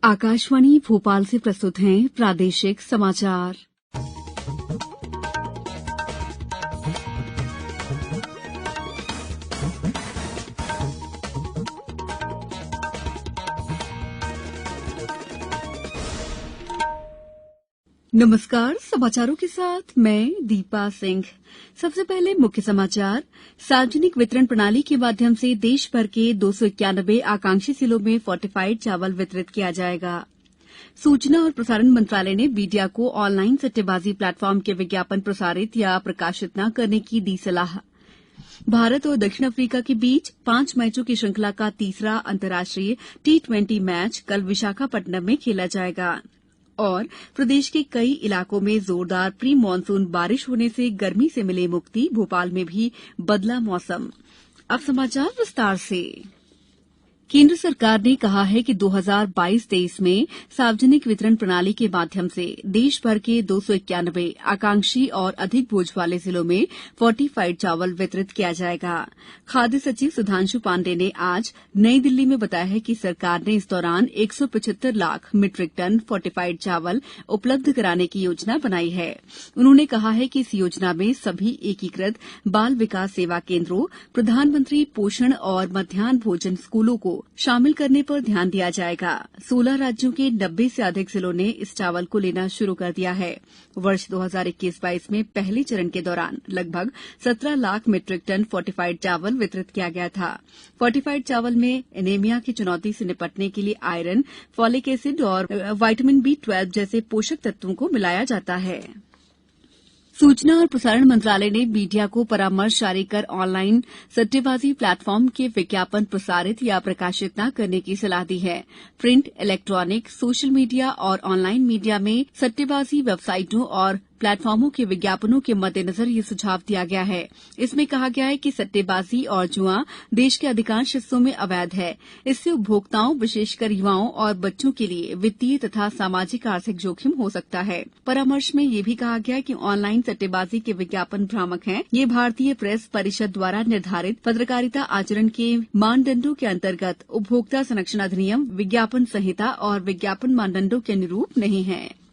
आकाशवाणी भोपाल से प्रस्तुत हैं प्रादेशिक समाचार। नमस्कार, समाचारों के साथ मैं दीपा सिंह। सबसे पहले मुख्य समाचार। सार्वजनिक वितरण प्रणाली के माध्यम से देश भर के 291 आकांक्षी जिलों में फोर्टिफाइड चावल वितरित किया जाएगा। सूचना और प्रसारण मंत्रालय ने मीडिया को ऑनलाइन सट्टेबाजी प्लेटफॉर्म के विज्ञापन प्रसारित या प्रकाशित न करने की दी सलाह। भारत और दक्षिण अफ्रीका के बीच 5 मैचों की श्रृंखला का तीसरा अंतर्राष्ट्रीय T20 मैच कल विशाखापट्टनम में खेला जाएगा। और प्रदेश के कई इलाकों में जोरदार प्री मानसून बारिश होने से गर्मी से मिले मुक्ति, भोपाल में भी बदला मौसम। अब समाचार विस्तार से। केंद्र सरकार ने कहा है कि 2022-23 में सार्वजनिक वितरण प्रणाली के माध्यम से देश भर के 291 आकांक्षी और अधिक बोझ वाले जिलों में फोर्टिफाइड चावल वितरित किया जाएगा। खाद्य सचिव सुधांशु पांडे ने आज नई दिल्ली में बताया है कि सरकार ने इस दौरान 175 लाख मीट्रिक टन फोर्टिफाइड चावल उपलब्ध कराने की योजना बनाई है। उन्होंने कहा है कि इस योजना में सभी एकीकृत बाल विकास सेवा केंद्रों, प्रधानमंत्री पोषण और मध्याह्न भोजन स्कूलों को शामिल करने पर ध्यान दिया जाएगा। 16 राज्यों के 90 से अधिक जिलों ने इस चावल को लेना शुरू कर दिया है। वर्ष 2021-22 में पहले चरण के दौरान लगभग 17 लाख मीट्रिक टन फोर्टिफाइड चावल वितरित किया गया था। फोर्टिफाइड चावल में एनीमिया की चुनौती से निपटने के लिए आयरन, फॉलिक एसिड और विटामिन B12 जैसे पोषक तत्वों को मिलाया जाता है। सूचना और प्रसारण मंत्रालय ने मीडिया को परामर्श जारी कर ऑनलाइन सट्टेबाजी प्लेटफॉर्म के विज्ञापन प्रसारित या प्रकाशित न करने की सलाह दी है। प्रिंट, इलेक्ट्रॉनिक, सोशल मीडिया और ऑनलाइन मीडिया में सट्टेबाजी वेबसाइटों और प्लेटफॉर्मों के विज्ञापनों के मद्देनजर ये सुझाव दिया गया है। इसमें कहा गया है कि सट्टेबाजी और जुआ देश के अधिकांश हिस्सों में अवैध है। इससे उपभोक्ताओं, विशेषकर युवाओं और बच्चों के लिए वित्तीय तथा सामाजिक आर्थिक जोखिम हो सकता है। परामर्श में ये भी कहा गया है कि ऑनलाइन सट्टेबाजी के विज्ञापन भ्रामक हैं। ये भारतीय प्रेस परिषद द्वारा निर्धारित पत्रकारिता आचरण के मानदंडों के अंतर्गत उपभोक्ता संरक्षण अधिनियम, विज्ञापन संहिता और विज्ञापन मानदंडों के अनुरूप नहीं है।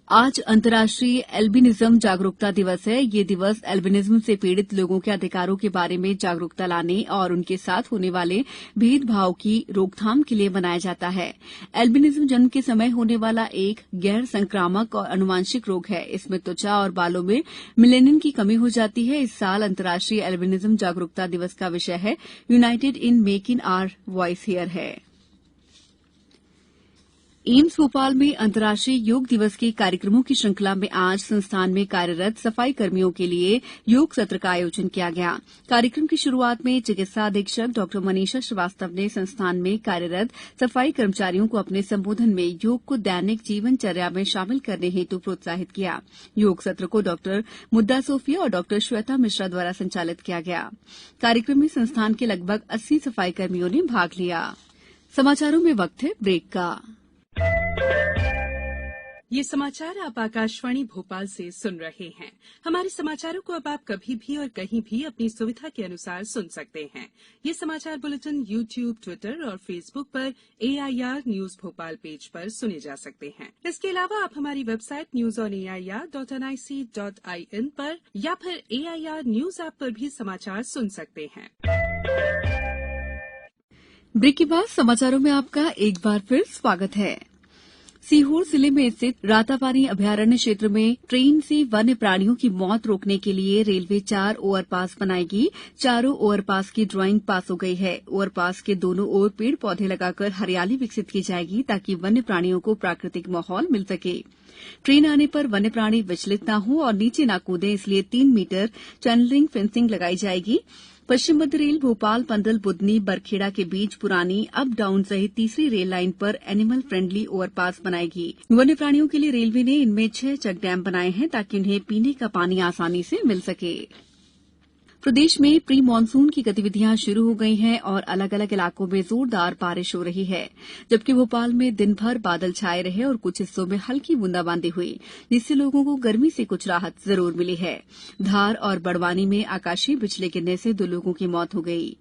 आज अंतर्राष्ट्रीय एल्बिनिज्म जागरूकता दिवस है। ये दिवस एल्बिनिज्म से पीड़ित लोगों के अधिकारों के बारे में जागरूकता लाने और उनके साथ होने वाले भेदभाव की रोकथाम के लिए मनाया जाता है। एल्बिनिज्म जन्म के समय होने वाला एक गैर संक्रामक और आनुवंशिक रोग है। इसमें त्वचा और बालों में मेलानिन की कमी हो जाती है। इस साल अंतर्राष्ट्रीय एल्बिनिज्म जागरूकता दिवस का विषय है united in making our voice here है। एम्स भोपाल में अंतर्राष्ट्रीय योग दिवस के कार्यक्रमों की श्रृंखला में आज संस्थान में कार्यरत सफाई कर्मियों के लिए योग सत्र का आयोजन किया गया। कार्यक्रम की शुरुआत में चिकित्सा अधीक्षक डॉ मनीषा श्रीवास्तव ने संस्थान में कार्यरत सफाई कर्मचारियों को अपने संबोधन में योग को दैनिक जीवनचर्या में शामिल करने हेतु प्रोत्साहित किया। योग सत्र को डॉ मुद्दा सोफिया और डॉ श्वेता मिश्रा द्वारा संचालित किया गया। कार्यक्रम में संस्थान के लगभग 80 सफाई कर्मियों ने भाग लिया। समाचारों में वक्त है ब्रेक का। ये समाचार आप आकाशवाणी भोपाल से सुन रहे हैं। हमारे समाचारों को अब आप कभी भी और कहीं भी अपनी सुविधा के अनुसार सुन सकते हैं। ये समाचार बुलेटिन YouTube, ट्विटर और फेसबुक पर AIR न्यूज भोपाल पेज पर सुने जा सकते हैं। इसके अलावा आप हमारी वेबसाइट newsonair.nic.in पर या फिर AIR न्यूज ऐप पर भी समाचार सुन सकते हैं। ब्रेक के बाद समाचारों में आपका एक बार फिर स्वागत है। सीहोर जिले में स्थित रातापानी अभयारण्य क्षेत्र में ट्रेन से वन्य प्राणियों की मौत रोकने के लिए रेलवे 4 ओवरपास बनाएगी। चारों ओवरपास की ड्राइंग पास हो गई है। ओवरपास के दोनों ओर पेड़ पौधे लगाकर हरियाली विकसित की जाएगी ताकि वन्य प्राणियों को प्राकृतिक माहौल मिल सके। ट्रेन आने पर वन्य प्राणी विचलित न हो और नीचे न कूदें, इसलिए 3 मीटर चैनलिंग फेंसिंग लगाई जाएगी। पश्चिम मध्य रेल भोपाल पंडल बुदनी बरखेड़ा के बीच पुरानी अप डाउन सहित तीसरी रेल लाइन पर एनिमल फ्रेंडली ओवरपास बनाएगी। वन्य प्राणियों के लिए रेलवे ने इनमें 6 चेक डैम बनाए हैं ताकि उन्हें पीने का पानी आसानी से मिल सके। प्रदेश में प्री मानसून की गतिविधियां शुरू हो गई हैं और अलग अलग इलाकों में जोरदार बारिश हो रही है, जबकि भोपाल में दिन भर बादल छाए रहे और कुछ हिस्सों में हल्की बूंदाबांदी हुई, जिससे लोगों को गर्मी से कुछ राहत जरूर मिली है। धार और बड़वानी में आकाशीय बिजली गिरने से 2 लोगों की मौत हो गई।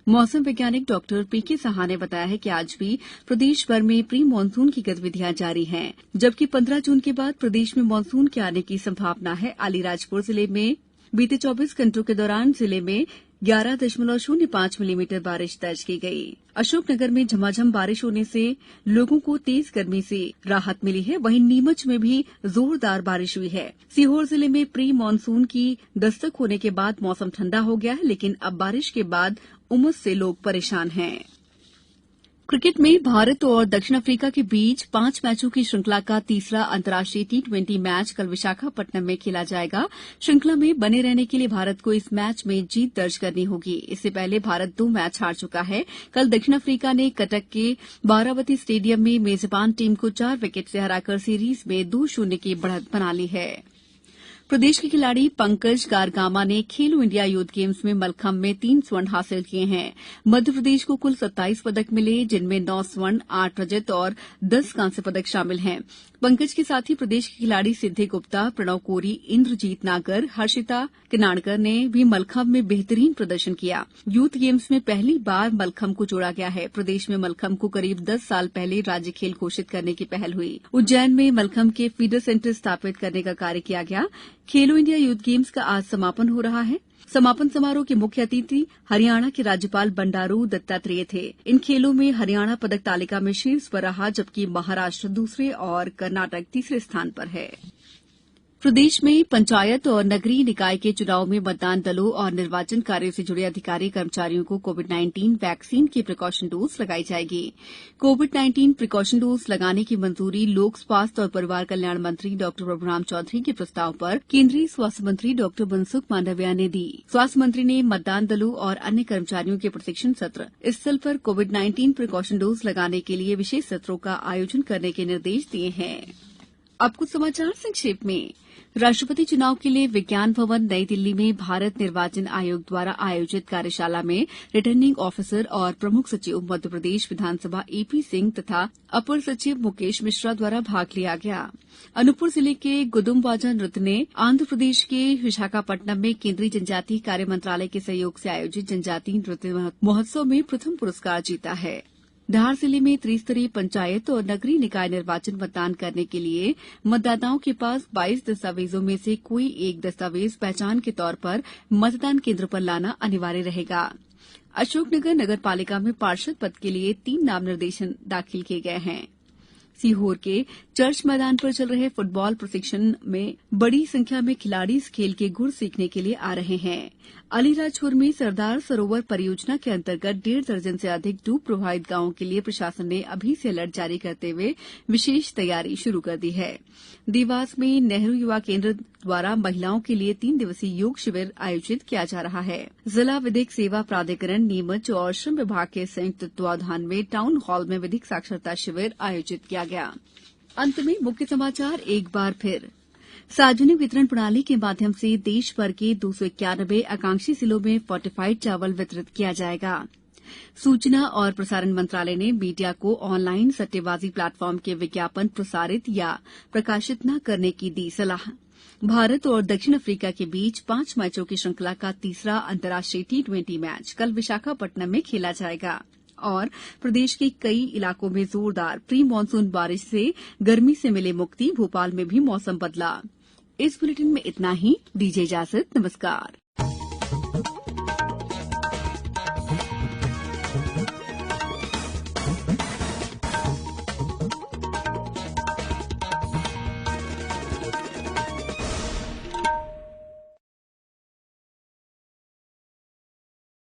मौसम वैज्ञानिक डॉक्टर पीके साहा ने बताया है कि आज भी प्रदेश भर में प्री मानसून की गतिविधियां जारी हैं, जबकि 15 जून के बाद प्रदेश में मानसून के आने की संभावना है। अलीराजपुर जिले में बीते 24 घंटों के दौरान जिले में 11.05 मिलीमीटर बारिश दर्ज की गई। अशोकनगर में झमाझम बारिश होने से लोगों को तेज गर्मी से राहत मिली है। वहीं नीमच में भी जोरदार बारिश हुई है। सीहोर जिले में प्री मानसून की दस्तक होने के बाद मौसम ठंडा हो गया है, लेकिन अब बारिश के बाद उमस से लोग परेशान हैं। क्रिकेट में भारत और दक्षिण अफ्रीका के बीच 5 मैचों की श्रृंखला का तीसरा अंतर्राष्ट्रीय टी20 मैच कल विशाखापट्टनम में खेला जाएगा। श्रृंखला में बने रहने के लिए भारत को इस मैच में जीत दर्ज करनी होगी। इससे पहले भारत 2 मैच हार चुका है। कल दक्षिण अफ्रीका ने कटक के बारावती स्टेडियम में मेजबान टीम को 4 विकेट से हराकर सीरीज में 2-0 की बढ़त बना ली है। प्रदेश के खिलाड़ी पंकज गारगामा ने खेलो इंडिया यूथ गेम्स में मलखंभ में 3 स्वर्ण हासिल किए हैं। मध्य प्रदेश को कुल 27 पदक मिले, जिनमें 9 स्वर्ण, 8 रजत और 10 कांस्य पदक शामिल हैं। पंकज के साथ ही प्रदेश के खिलाड़ी सिद्धि गुप्ता, प्रणव कोरी, इंद्रजीत नागर, हर्षिता किनाणकर ने भी मलखंभ में बेहतरीन प्रदर्शन किया। यूथ गेम्स में पहली बार मलखंभ को जोड़ा गया है। प्रदेश में मलखंभ को करीब 10 साल पहले राज्य खेल घोषित करने की पहल हुई। उज्जैन में मलखंभ के फीडर सेंटर स्थापित करने का कार्य किया गया। खेलो इंडिया यूथ गेम्स का आज समापन हो रहा है। समापन समारोह के मुख्य अतिथि हरियाणा के राज्यपाल बंडारू दत्तात्रेय थे। इन खेलों में हरियाणा पदक तालिका में शीर्ष पर रहा, जबकि महाराष्ट्र दूसरे और कर्नाटक तीसरे स्थान पर है। प्रदेश में पंचायत और नगरीय निकाय के चुनाव में मतदान दलों और निर्वाचन कार्यों से जुड़े अधिकारी कर्मचारियों को कोविड-19 वैक्सीन की प्रिकॉशन डोज लगाई जाएगी। कोविड-19 प्रिकॉशन डोज लगाने की मंजूरी लोक स्वास्थ्य और परिवार कल्याण मंत्री डॉ प्रभुराम चौधरी के प्रस्ताव पर केंद्रीय स्वास्थ्य मंत्री डॉ मनसुख मांडविया ने दी। स्वास्थ्य मंत्री ने मतदान दलों और अन्य कर्मचारियों के प्रशिक्षण सत्र स्थल पर कोविड-19 प्रिकॉशन डोज लगाने के लिए विशेष सत्रों का आयोजन करने के निर्देश दिए हैं। अब कुछ समाचार संक्षेप में। राष्ट्रपति चुनाव के लिए विज्ञान भवन नई दिल्ली में भारत निर्वाचन आयोग द्वारा आयोजित कार्यशाला में रिटर्निंग ऑफिसर और प्रमुख सचिव मध्यप्रदेश विधानसभा एपी सिंह तथा अपर सचिव मुकेश मिश्रा द्वारा भाग लिया गया। अनूपपुर जिले के गुदुमबाजा नृत्य ने आंध्र प्रदेश के विशाखापट्टनम में केंद्रीय जनजातीय कार्य मंत्रालय के सहयोग से आयोजित जनजातीय नृत्य महोत्सव में प्रथम पुरस्कार जीता है। धार जिले में त्रिस्तरीय पंचायत और नगरीय निकाय निर्वाचन मतदान करने के लिए मतदाताओं के पास 22 दस्तावेजों में से कोई एक दस्तावेज पहचान के तौर पर मतदान केंद्र पर लाना अनिवार्य रहेगा। अशोकनगर नगर पालिका में पार्षद पद के लिए 3 नाम निर्देशन दाखिल किए गए हैं। सीहोर के चर्च मैदान पर चल रहे फुटबॉल प्रशिक्षण में बड़ी संख्या में खिलाड़ी इस खेल के गुर सीखने के लिए आ रहे हैं। अलीराजपुर में सरदार सरोवर परियोजना के अंतर्गत 1.5 दर्जन से अधिक डूब प्रभावित गांवों के लिए प्रशासन ने अभी से अलर्ट जारी करते हुए विशेष तैयारी शुरू कर दी है। देवास में नेहरू युवा केंद्र द्वारा महिलाओं के लिए 3 दिवसीय योग शिविर आयोजित किया जा रहा है। जिला विधिक सेवा प्राधिकरण नीमच और श्रम विभाग के संयुक्त तत्वावधान में टाउन हॉल में विधिक साक्षरता शिविर आयोजित किया गया। अंत में मुख्य समाचार एक बार फिर। सार्वजनिक वितरण प्रणाली के माध्यम से देश भर के 291 आकांक्षी जिलों में फोर्टिफाइड चावल वितरित किया जाएगा। सूचना और प्रसारण मंत्रालय ने मीडिया को ऑनलाइन सट्टेबाजी प्लेटफॉर्म के विज्ञापन प्रसारित या प्रकाशित न करने की दी सलाह। भारत और दक्षिण अफ्रीका के बीच 5 मैचों की श्रृंखला का तीसरा अंतर्राष्ट्रीय टी20 मैच कल विशाखापट्टनम में खेला जाएगा। और प्रदेश के कई इलाकों में जोरदार प्री मानसून बारिश से गर्मी से मिले मुक्ति। भोपाल में भी मौसम बदला। इस बुलेटिन में इतना ही। दीजिए इजाजत। नमस्कार।